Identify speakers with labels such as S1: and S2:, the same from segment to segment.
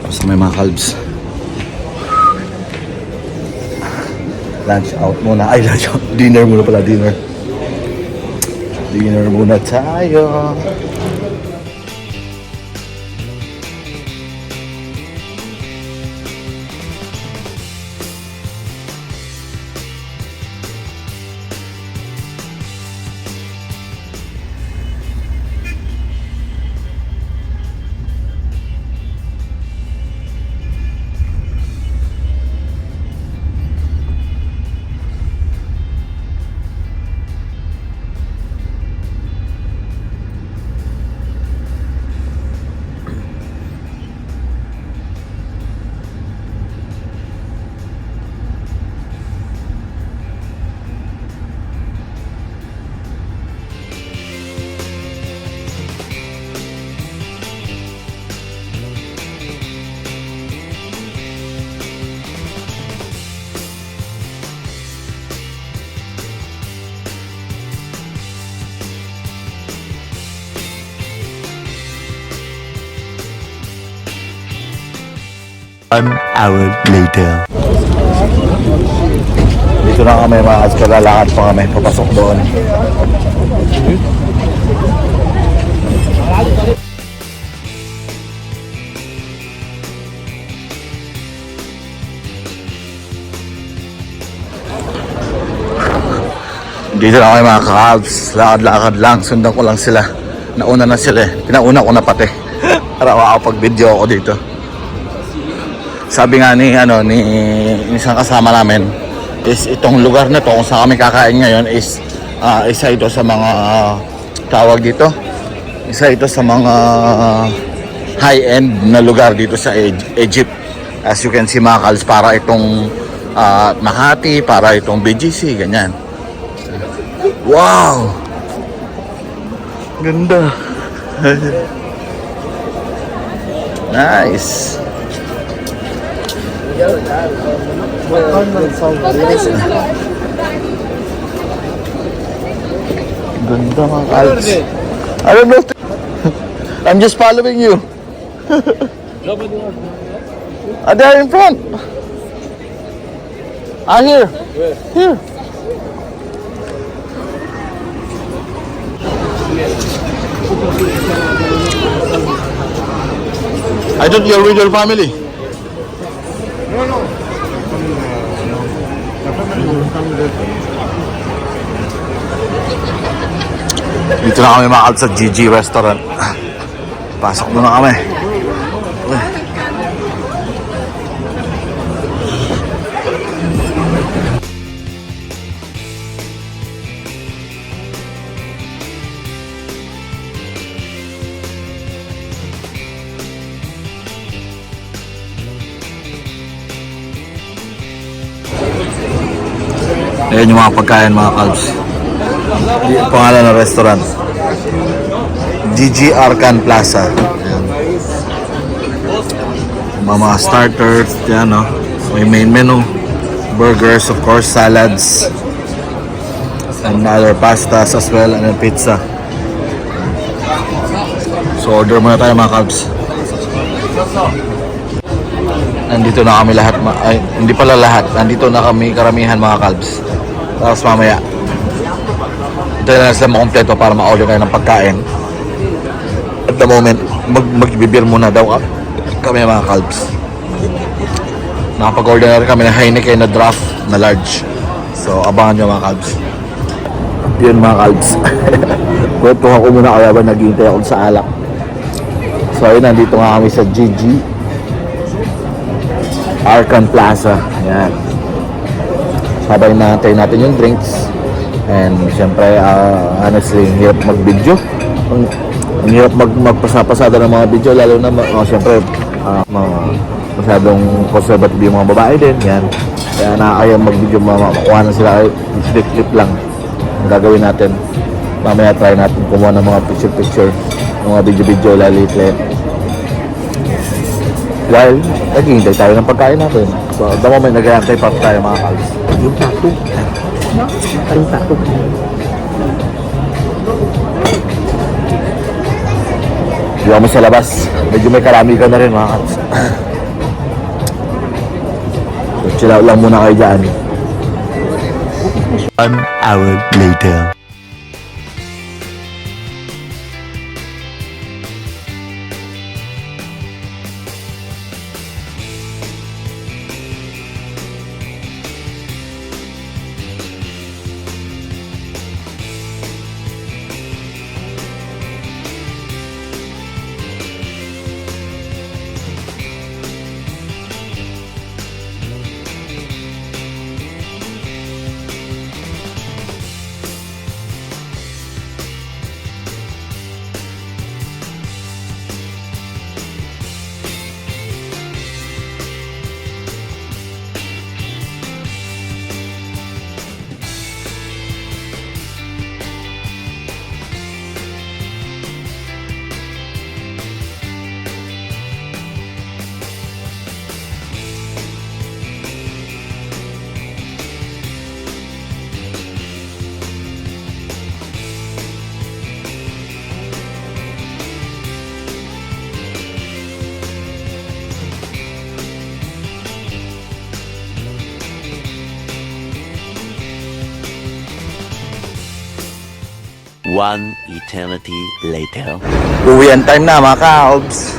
S1: Sa may mga kalbs. Lunch out muna. Ay, lunch out. Dinner muna pala, dinner. Dinner muna tayo.
S2: An hour later.
S1: Dito na kami mga kalbs. Kalalakad pa kami. Papasok doon. Dito na kami mga kalbs. Lakad-lakad lang. Sundan ko lang sila. Nauna na sila eh. Pinauna ko na pati. Para makakapag-video ako dito. Sabi nga ni isang kasama namin is itong lugar na to kung saan kami kakain ngayon is isa ito sa mga tawag dito. Isa ito sa mga high-end na lugar dito sa Egypt. As you can see mga kalbs, para itong Makati, para itong BGC, ganyan. Wow! Ganda. Nice. Ganda mga kalbs. I don't know. I'm just following you. They're in front. Here. Here. I thought you're with your family. Dito na kami mga kalbs sa GG Restaurant. Pasok muna kami. Ayan yung mga pagkain mga kalbs. Pangalan ng restaurant, GG Arkan Plaza. Ayan. Mga starters, yan, no? May main menu, burgers, of course, salads, and other pastas as well, and then pizza. So order muna tayo mga kalbs. Nandito na kami lahat, ay, hindi pala lahat, nandito na kami karamihan mga kalbs. Tapos mamaya tayo na sila makompleto para ma-order kayo ng pagkain. At the moment, magbibir muna daw kami mga kalbs. Nakapag-order na rin kami ng Heineken na draft na large. So abangan nyo mga kalbs. Yun mga kalbs. Kwentuhan ko muna kaya ba naghihintay ako sa alak. So ayun, nandito nga kami sa GG Arkan Plaza. Ayan. Sabay natin yung drinks. And syempre, honestly, hirap mag-video. Ang hirap magpasapasada ng mga video, lalo na, syempre, masyadong conservative yung mga babae din. Yan. Kaya nakakayang mag-video, makuha na sila, clip lang. Ang gagawin natin, mamaya try natin kumuha ng mga picture-picture, ng mga video-video, lalit-lit. Dahil, naghihintay tayo ng pagkain natin. So, at the moment, nag-aantay pa tayo mga kalbs. Yung tato. Yung tato. Di kami sa labas. Medyo may karamihan na rin mga kalbs. Chill out lang muna kayo dyan.
S2: 1 hour later.
S3: One eternity later.
S1: Uwian time na mga ka-Obs.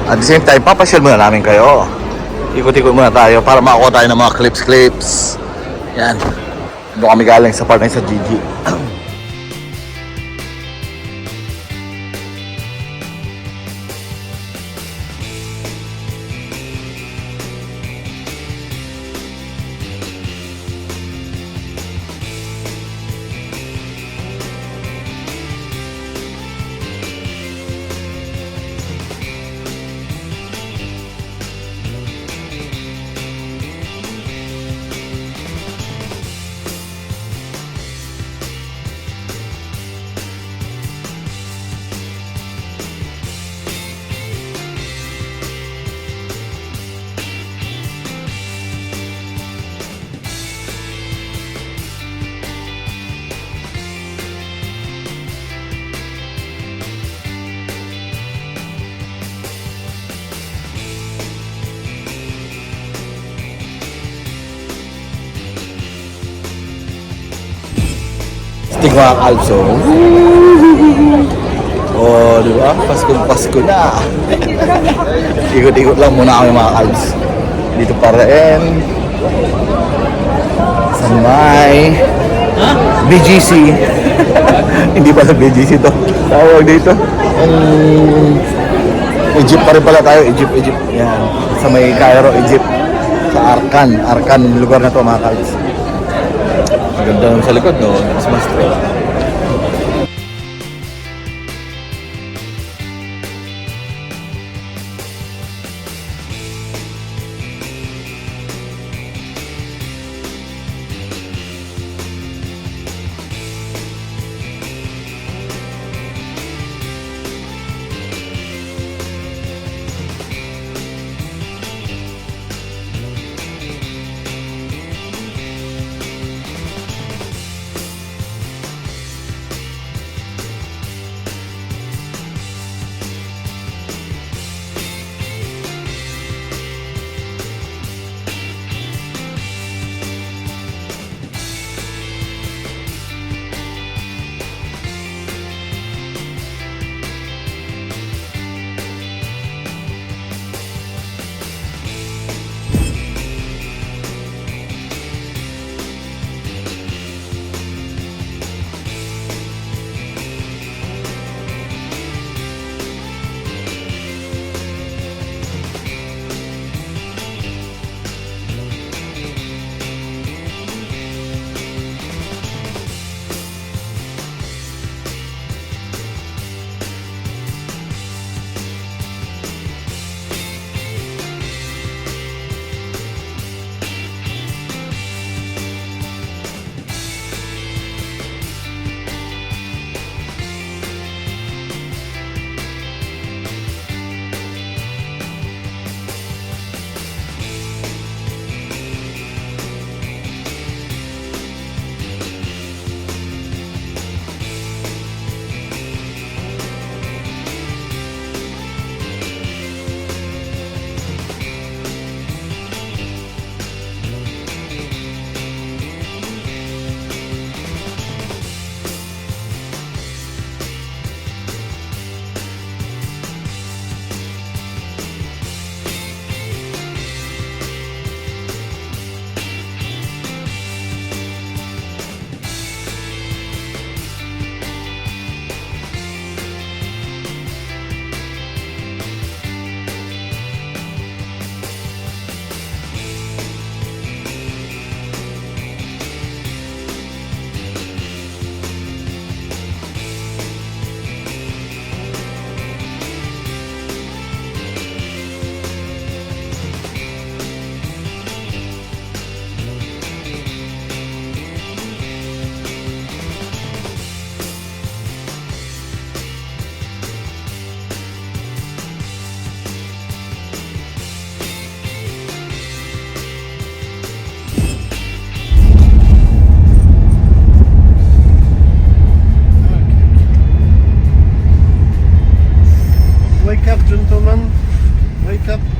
S1: At the same time, papasyal muna namin kayo. Ikot-ikot muna tayo para makakuha tayo ng mga clips. Yan. Doon kami galing sa part na sa GG. Stick mga ka-Obs, oh. Oh, di ba? Pasko na. Ikot-ikot lang muna kami mga ka-Obs. Dito pa rin. Sa may BGC. Hindi pala BGC to. Tawag dito. Egypt pa rin pala tayo. Egypt. Yan. Sa may Cairo, Egypt. Sa Arkan lugar na to mga ka-Obs. Ganda nung sa likod, no? Christmas tree.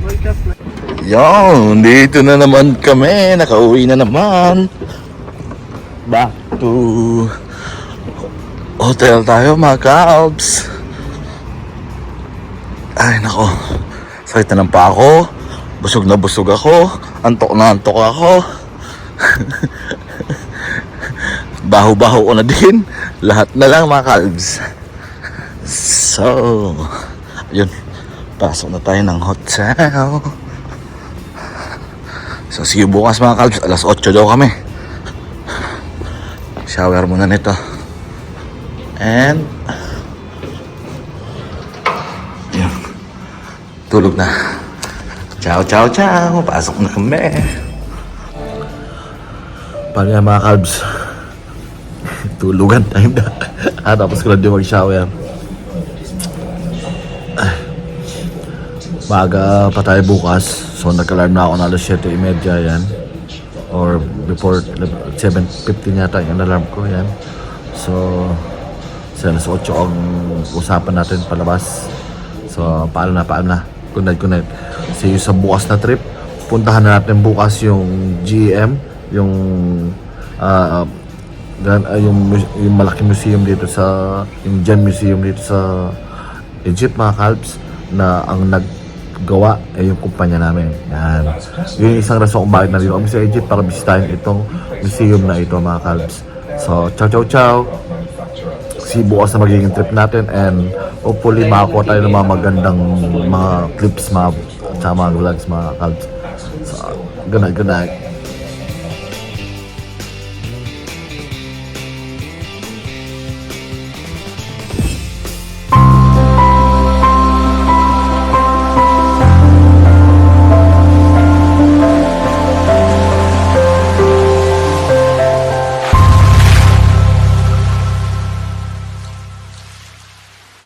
S4: Wake up.
S1: Yon, dito na naman kami. Nakauwi na naman. Back to hotel tayo mga Calbs. Ay nako, sakit na ng pa ako. Busog na busog ako. Antok na antok ako. Baho-baho ko na din. Lahat na lang mga Calbs. So, yun. Pasok na tayo ng hotel. So, see you bukas mga Calbs. Alas 8 daw kami. Shower muna nito. And yun. Tulog na. Ciao, ciao, ciao. Pasok na kami. Paano yan mga Calbs? Tulugan time na. Tapos ko lang din mag-shower. Maaga pa tayo bukas. So nag-alarm na ako na alas 7:30 yan. Or before 7:15 yata yung alarm ko yan. So sa alas 8 ang usapan natin palabas. So paano na. Good night. See you sa bukas na trip. Puntahan na natin bukas yung GM. Yung yung malaking museum dito sa yung Gen Museum dito sa Egypt mga Calbs na ang naggawa ay yung kumpanya namin. Yan. Yun yung isang rason kung bakit nandito kami sa Egypt para bisitahin itong museum na ito mga Calbs. So, ciao. See bukas na magiging trip natin and hopefully makakuha tayo ng mga magandang mga clips, mga vlogs mga Calbs. So, good night.